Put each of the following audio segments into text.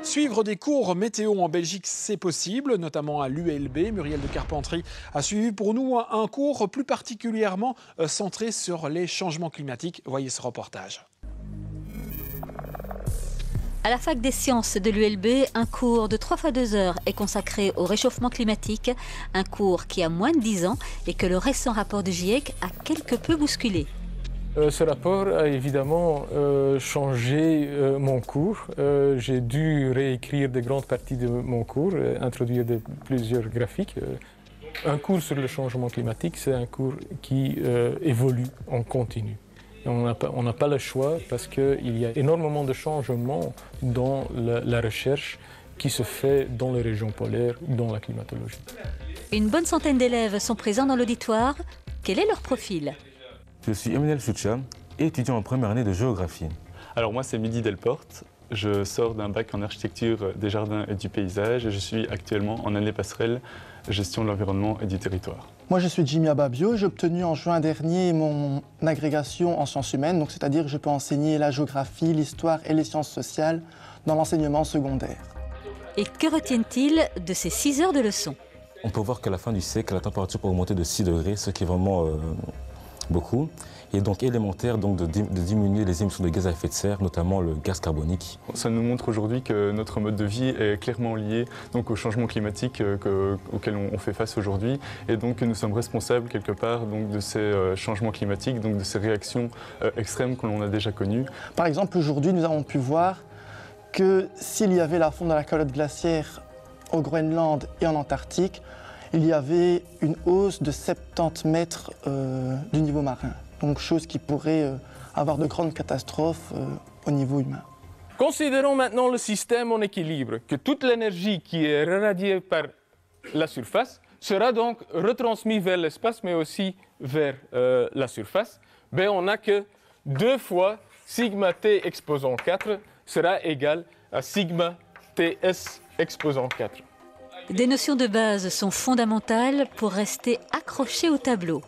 Suivre des cours météo en Belgique, c'est possible, notamment à l'ULB. Muriel de Carpentry a suivi pour nous un cours plus particulièrement centré sur les changements climatiques. Voyez ce reportage. À la fac des sciences de l'ULB, un cours de 3 fois 2 heures est consacré au réchauffement climatique. Un cours qui a moins de 10 ans et que le récent rapport du GIEC a quelque peu bousculé. Ce rapport a évidemment changé mon cours. J'ai dû réécrire de grandes parties de mon cours, introduire plusieurs graphiques. Un cours sur le changement climatique, c'est un cours qui évolue en continu. On n'a pas le choix parce qu'il y a énormément de changements dans la recherche qui se fait dans les régions polaires, dans la climatologie. Une bonne centaine d'élèves sont présents dans l'auditoire. Quel est leur profil ? Je suis Emmanuel Soucha, étudiant en première année de géographie. Alors moi c'est Midi Delporte, je sors d'un bac en architecture des jardins et du paysage et je suis actuellement en année passerelle gestion de l'environnement et du territoire. Moi je suis Jimmy Ababio, j'ai obtenu en juin dernier mon agrégation en sciences humaines, donc c'est-à-dire que je peux enseigner la géographie, l'histoire et les sciences sociales dans l'enseignement secondaire. Et que retiennent-ils de ces 6 heures de leçons ? On peut voir qu'à la fin du siècle, la température peut augmenter de 6 degrés, ce qui est vraiment beaucoup. Il est donc élémentaire de diminuer les émissions de gaz à effet de serre, notamment le gaz carbonique. Ça nous montre aujourd'hui que notre mode de vie est clairement lié donc, au changement climatique auquel on fait face aujourd'hui et donc que nous sommes responsables quelque part donc, de ces changements climatiques, donc de ces réactions extrêmes que l'on a déjà connues. Par exemple, aujourd'hui, nous avons pu voir que s'il y avait la fonte de la calotte glaciaire au Groenland et en Antarctique, il y avait une hausse de 70 mètres du niveau marin. Donc chose qui pourrait avoir de grandes catastrophes au niveau humain. Considérons maintenant le système en équilibre, que toute l'énergie qui est irradiée par la surface sera donc retransmise vers l'espace, mais aussi vers la surface. Ben, on n'a que 2 fois sigma t exposant 4 sera égal à sigma ts exposant 4. Des notions de base sont fondamentales pour rester accrochés au tableau.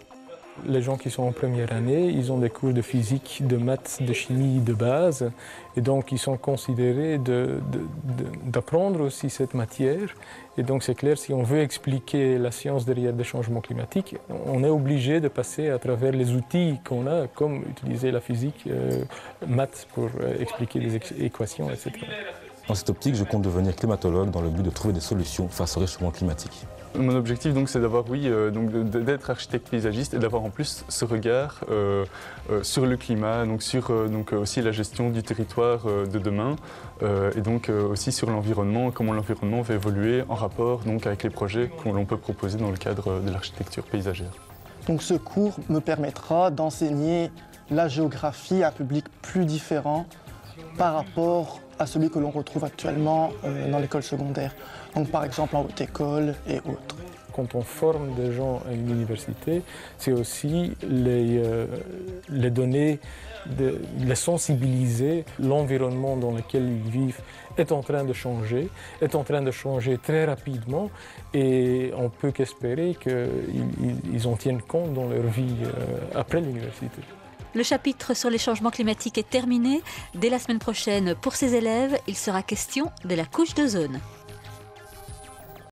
Les gens qui sont en première année, ils ont des cours de physique, de maths, de chimie de base. Et donc, ils sont considérés d'apprendre aussi cette matière. Et donc, c'est clair, si on veut expliquer la science derrière des changements climatiques, on est obligé de passer à travers les outils qu'on a, comme utiliser la physique, maths pour expliquer des équations, etc. Dans cette optique, je compte devenir climatologue dans le but de trouver des solutions face au réchauffement climatique. Mon objectif donc c'est d'avoir d'être architecte paysagiste et d'avoir en plus ce regard sur le climat, donc sur aussi la gestion du territoire de demain et donc aussi sur l'environnement, comment l'environnement va évoluer en rapport donc avec les projets que l'on peut proposer dans le cadre de l'architecture paysagère. Donc ce cours me permettra d'enseigner la géographie à un public plus différent par rapport à celui que l'on retrouve actuellement dans l'école secondaire. Donc par exemple en haute école et autres. Quand on forme des gens à une université, c'est aussi les donner, les sensibiliser. L'environnement dans lequel ils vivent est en train de changer très rapidement et on peut qu'espérer qu'ils en tiennent compte dans leur vie après l'université. Le chapitre sur les changements climatiques est terminé. Dès la semaine prochaine, pour ces élèves, il sera question de la couche d'ozone.